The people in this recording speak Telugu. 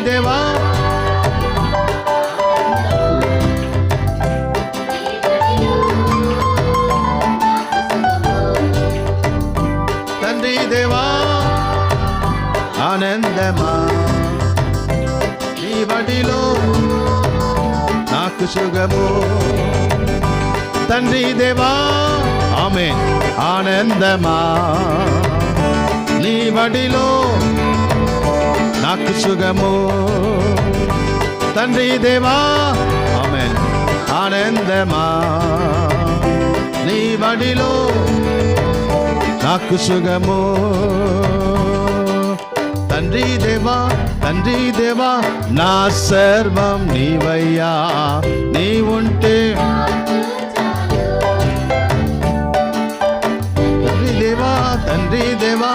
దేవా తండ్రి దేవా ఆనందమా నీ బడిలో నాకు సుఖము తండ్రి దేవా ఆమేన్ ఆనందమా నీ బడిలో నాకు సుఖము తండ్రి దేవా ఆమేన్ ఆనందమా నీ బడిలో నాకు సుఖము తండ్రి దేవా నా సర్వం నీవయ్యా నీ ఉంటే తండ్రి దేవా